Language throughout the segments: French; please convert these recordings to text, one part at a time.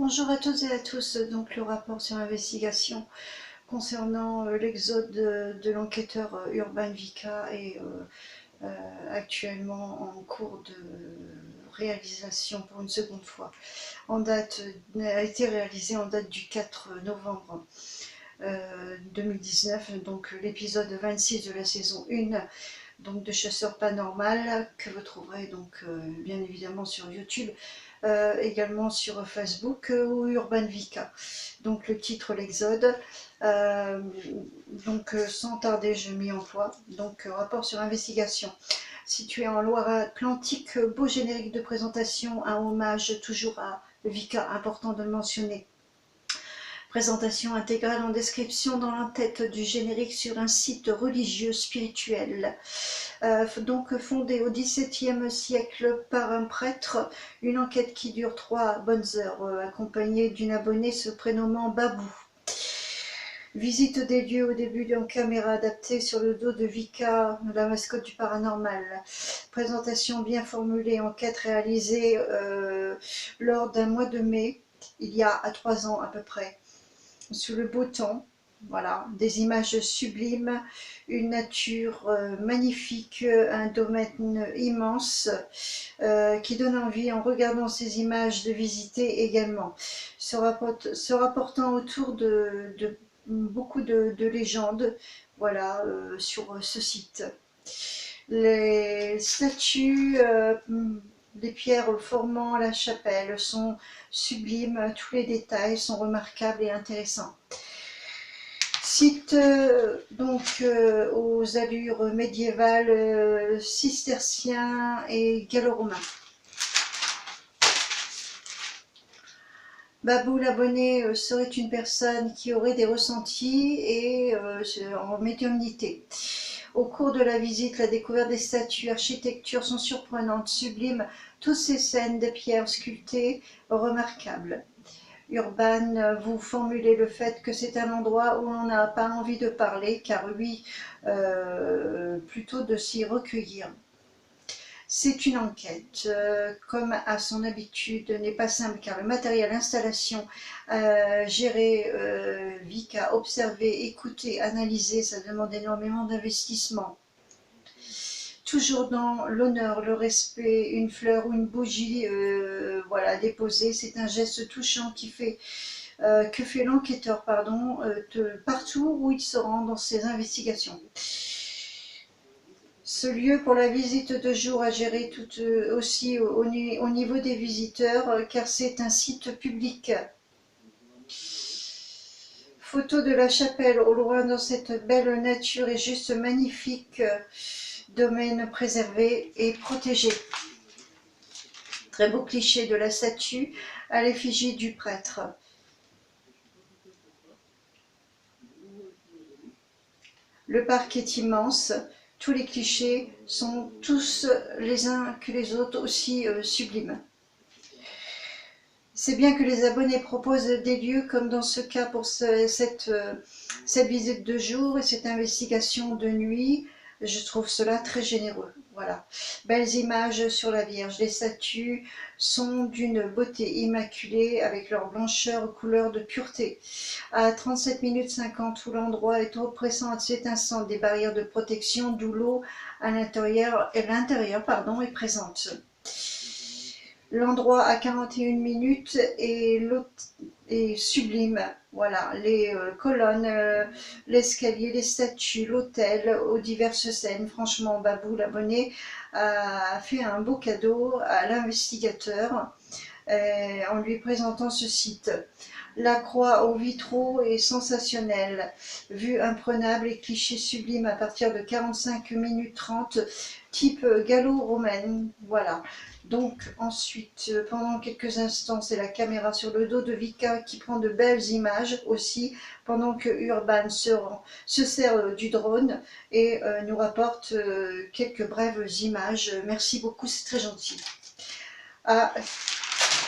Bonjour à toutes et à tous, donc le rapport sur l'investigation concernant l'exode de l'enquêteur Urban Vika est actuellement en cours de réalisation pour une seconde fois. A été réalisé en date du 4 novembre 2019, donc l'épisode 26 de la saison 1 donc de Chasseurs Paranormal, que vous trouverez donc bien évidemment sur YouTube, également sur Facebook ou Urban Vika. Donc le titre l'Exode. Donc sans tarder je m'y emploie. Donc rapport sur investigation. Situé en Loire-Atlantique, beau générique de présentation, un hommage toujours à Vika, important de le mentionner. Présentation intégrale en description dans la tête du générique sur un site religieux spirituel. Donc fondé au XVIIe siècle par un prêtre, une enquête qui dure 3 bonnes heures, accompagnée d'une abonnée se prénommant Babou. Visite des lieux au début en caméra adaptée sur le dos de Vika, la mascotte du paranormal. Présentation bien formulée, enquête réalisée lors d'un mois de mai, il y a 3 ans à peu près, sous le beau temps. Voilà, des images sublimes, une nature magnifique, un domaine immense qui donne envie en regardant ces images de visiter également. Se rapportant autour de beaucoup de légendes, voilà, sur ce site. Les statues, des pierres formant la chapelle sont sublimes, tous les détails sont remarquables et intéressants. Site donc aux allures médiévales, cisterciens et gallo-romains. Babou l'abonné serait une personne qui aurait des ressentis et en médiumnité. Au cours de la visite, la découverte des statues, architectures sont surprenantes, sublimes, toutes ces scènes de pierres sculptées, remarquables. Urban, vous formulez le fait que c'est un endroit où on n'a pas envie de parler, car lui, plutôt de s'y recueillir. C'est une enquête, comme à son habitude, n'est pas simple, car le matériel, l'installation, gérer, Vika, observer, écouter, analyser, ça demande énormément d'investissement. Toujours dans l'honneur, le respect, une fleur ou une bougie voilà, déposée, c'est un geste touchant que fait l'enquêteur partout où il se rend dans ses investigations. Ce lieu pour la visite de jour à gérer tout aussi au niveau des visiteurs, car c'est un site public. Photo de la chapelle au loin dans cette belle nature est juste magnifique. Domaine préservé et protégé. Très beau cliché de la statue à l'effigie du prêtre. Le parc est immense. Tous les clichés sont tous les uns que les autres aussi sublimes. C'est bien que les abonnés proposent des lieux comme dans ce cas pour cette visite de jour et cette investigation de nuit. Je trouve cela très généreux. Voilà. Belles images sur la Vierge. Les statues sont d'une beauté immaculée avec leur blancheur couleur de pureté. À 37 minutes 50, où l'endroit est oppressant à cet instant, des barrières de protection, d'où l'eau à l'intérieur est présente. L'endroit à 41 minutes est sublime. Voilà, les colonnes, l'escalier, les statues, l'hôtel, aux diverses scènes. Franchement, Babou l'abonné a fait un beau cadeau à l'investigateur en lui présentant ce site. La croix aux vitraux est sensationnelle, vue imprenable et cliché sublime à partir de 45 minutes 30, type gallo-romaine. Voilà. Donc ensuite, pendant quelques instants, c'est la caméra sur le dos de Vika qui prend de belles images aussi, pendant que Urban se sert du drone et nous rapporte quelques brèves images. Merci beaucoup, c'est très gentil. À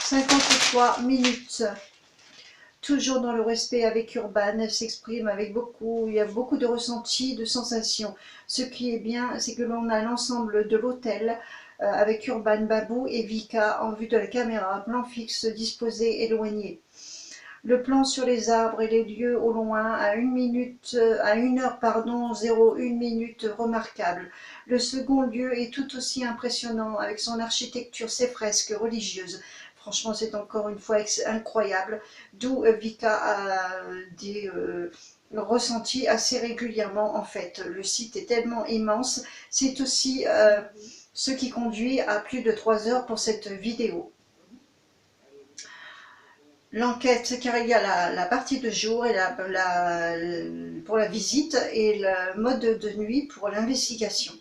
53 minutes. Toujours dans le respect avec Urban, elle s'exprime avec il y a beaucoup de ressentis, de sensations. Ce qui est bien, c'est que l'on a l'ensemble de l'hôtel avec Urban, Babou et Vika en vue de la caméra, plan fixe, disposé, éloigné. Le plan sur les arbres et les lieux au loin à 1 heure, 01 minute remarquable. Le second lieu est tout aussi impressionnant avec son architecture, ses fresques religieuses. Franchement, c'est encore une fois incroyable, d'où Vika a des ressentis assez régulièrement en fait. Le site est tellement immense, c'est aussi ce qui conduit à plus de 3 heures pour cette vidéo. L'enquête, car il y a la partie de jour et pour la visite et le mode de nuit pour l'investigation.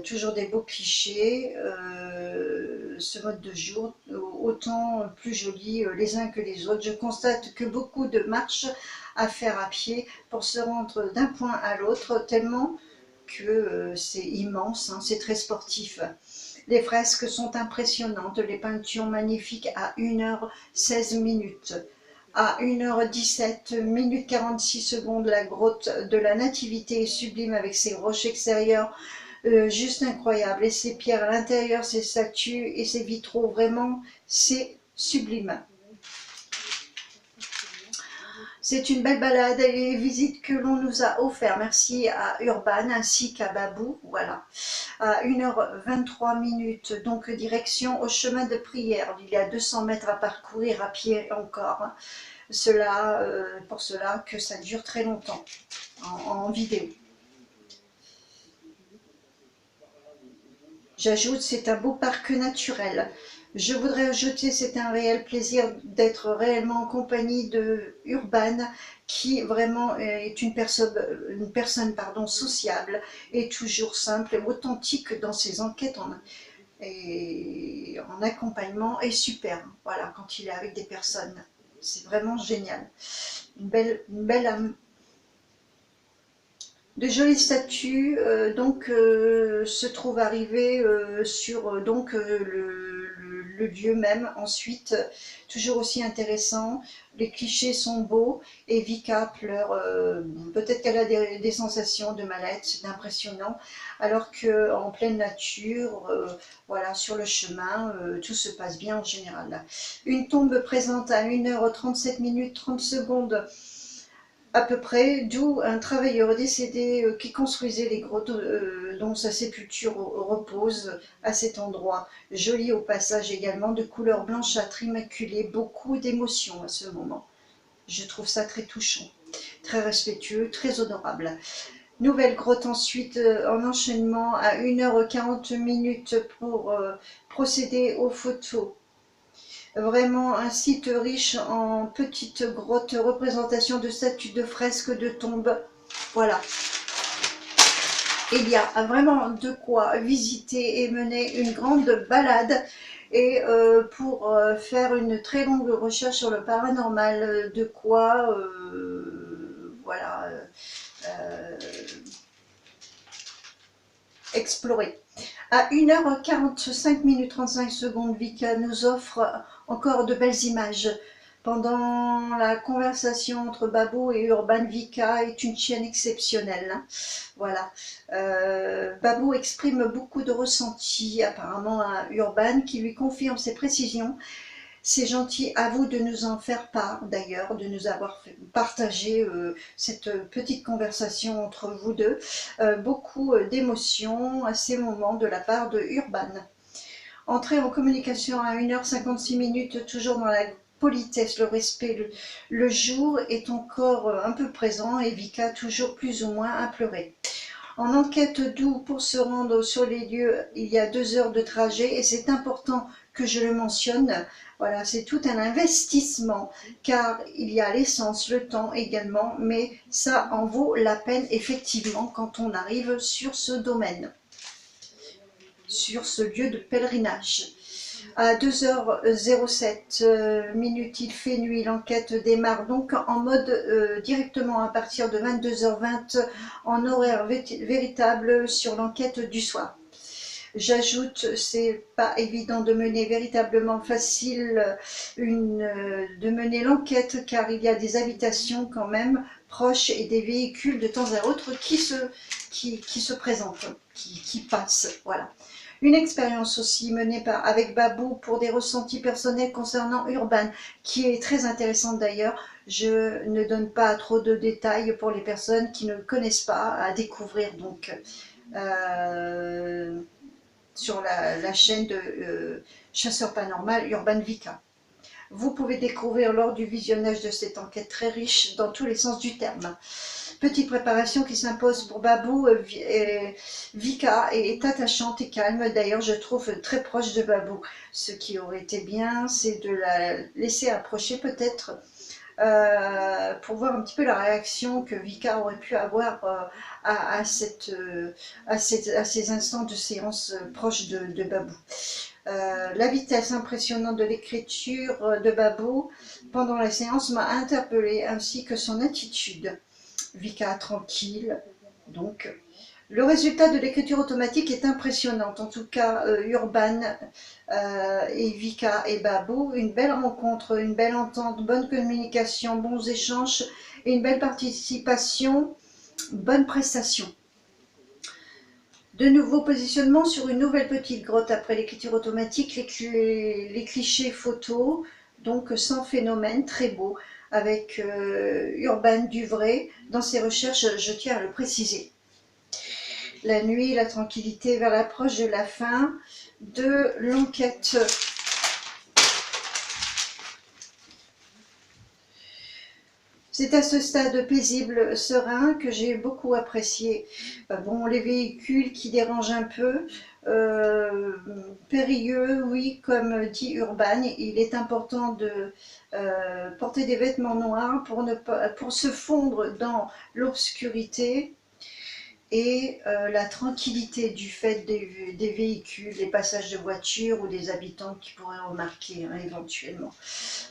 Toujours des beaux clichés, ce mode de jour, autant plus joli les uns que les autres. Je constate que beaucoup de marches à faire à pied pour se rendre d'un point à l'autre, tellement que c'est immense, hein, c'est très sportif. Les fresques sont impressionnantes, les peintures magnifiques à 1h16 minutes. À 1h17 minutes 46 secondes, la grotte de la Nativité est sublime avec ses roches extérieures juste incroyables. Et ses pierres à l'intérieur, ses statues et ses vitraux, vraiment, c'est sublime. C'est une belle balade et les visites que l'on nous a offertes. Merci à Urban ainsi qu'à Babou. Voilà. À 1h23 minutes, donc direction au chemin de prière. Il y a 200 mètres à parcourir à pied encore. Pour cela que ça dure très longtemps en vidéo. J'ajoute, c'est un beau parc naturel. Je voudrais ajouter, c'est un réel plaisir d'être réellement en compagnie de Urban, qui vraiment est une personne sociable et toujours simple et authentique dans ses enquêtes en accompagnement et super. Voilà, quand il est avec des personnes, c'est vraiment génial. Une belle âme. De jolies statues se trouvent arrivées sur le lieu même. Ensuite, toujours aussi intéressant, les clichés sont beaux et Vika pleure. Peut-être qu'elle a des sensations de mal-être, d'impressionnant, alors qu'en pleine nature, voilà, sur le chemin, tout se passe bien en général. Une tombe présente à 1h37 minutes 30 secondes. À peu près, d'où un travailleur décédé qui construisait les grottes dont sa sépulture repose à cet endroit. Joli au passage également, de couleur blanchâtre immaculée, beaucoup d'émotions à ce moment. Je trouve ça très touchant, très respectueux, très honorable. Nouvelle grotte ensuite en enchaînement à 1h40 minutes pour procéder aux photos. Vraiment un site riche en petites grottes, représentations de statues, de fresques, de tombes. Voilà. Il y a vraiment de quoi visiter et mener une grande balade. Et pour faire une très longue recherche sur le paranormal, de quoi, voilà, explorer. À 1h45 minutes 35 secondes, Vika nous offre encore de belles images. Pendant la conversation entre Babou et Urban, Vika est une chienne exceptionnelle. Voilà. Babou exprime beaucoup de ressentis apparemment à Urban qui lui confirme ses précisions. C'est gentil à vous de nous en faire part d'ailleurs, de nous avoir partagé cette petite conversation entre vous deux. Beaucoup d'émotions à ces moments de la part de Urban. Entrer en communication à 1h56 minutes, toujours dans la politesse, le respect, le jour est encore un peu présent et Vika toujours plus ou moins à pleurer. En enquête d'où pour se rendre sur les lieux, il y a 2 heures de trajet et c'est important que je le mentionne. Voilà, c'est tout un investissement car il y a l'essence, le temps également, mais ça en vaut la peine effectivement quand on arrive sur ce domaine, sur ce lieu de pèlerinage. À 2h07 minutes, il fait nuit. L'enquête démarre donc en mode directement à partir de 22h20 en horaire véritable sur l'enquête du soir. J'ajoute, c'est pas évident de mener véritablement facile de mener l'enquête car il y a des habitations quand même proches et des véhicules de temps à autre qui se présentent, qui passent. Voilà. Une expérience aussi menée avec Babou pour des ressentis personnels concernant Urban, qui est très intéressante d'ailleurs. Je ne donne pas trop de détails pour les personnes qui ne le connaissent pas à découvrir donc sur la chaîne de Chasseur Paranormal Urban Vika. Vous pouvez découvrir lors du visionnage de cette enquête très riche dans tous les sens du terme. Petite préparation qui s'impose pour Babou. Vika est attachante et calme. D'ailleurs, je trouve très proche de Babou. Ce qui aurait été bien, c'est de la laisser approcher peut-être pour voir un petit peu la réaction que Vika aurait pu avoir à ces instants de séance proche de Babou. La vitesse impressionnante de l'écriture de Babou pendant la séance m'a interpellée, ainsi que son attitude. Vika tranquille, donc. Le résultat de l'écriture automatique est impressionnant. En tout cas, Urban et Vika et Babou, une belle rencontre, une belle entente, bonne communication, bons échanges et une belle participation, bonne prestation. De nouveaux positionnements sur une nouvelle petite grotte après l'écriture automatique, les clichés photos, donc sans phénomène, très beau, avec Urban Duvray dans ses recherches, je tiens à le préciser. La nuit, la tranquillité vers l'approche de la fin de l'enquête. C'est à ce stade paisible, serein, que j'ai beaucoup apprécié. Bon, les véhicules qui dérangent un peu, périlleux, oui, comme dit Urban, il est important de porter des vêtements noirs pour se fondre dans l'obscurité. Et la tranquillité du fait des véhicules, des passages de voitures ou des habitants qui pourraient remarquer éventuellement.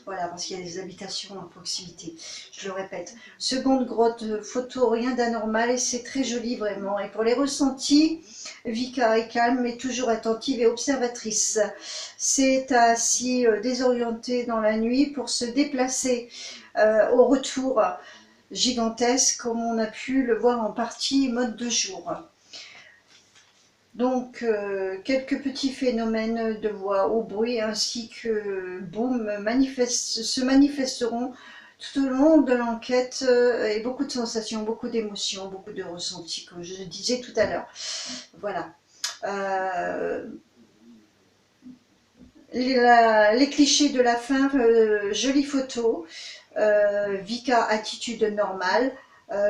Voilà, parce qu'il y a des habitations à proximité, je le répète. Seconde grotte photo, rien d'anormal et c'est très joli vraiment. Et pour les ressentis, Vika est calme mais toujours attentive et observatrice. C'est assis désorienté dans la nuit pour se déplacer au retour gigantesque comme on a pu le voir en partie mode de jour. Donc quelques petits phénomènes de voix au bruit ainsi que boom se manifesteront tout au long de l'enquête et beaucoup de sensations, beaucoup d'émotions, beaucoup de ressentis comme je le disais tout à l'heure. Voilà. Les clichés de la fin, jolie photo. Vika, attitude normale.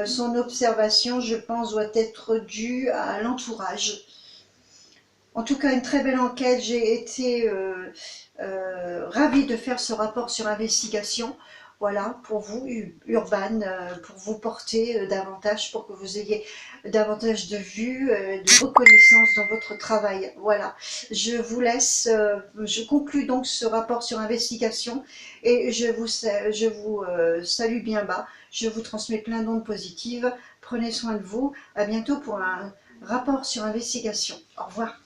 Son observation, je pense, doit être due à l'entourage. En tout cas, une très belle enquête. J'ai été ravie de faire ce rapport sur investigation. Voilà, pour vous, Urban, pour vous porter davantage, pour que vous ayez davantage de vues, de reconnaissance dans votre travail. Voilà, je vous laisse, je conclus donc ce rapport sur investigation et je vous salue bien bas. Je vous transmets plein d'ondes positives. Prenez soin de vous. À bientôt pour un rapport sur investigation. Au revoir.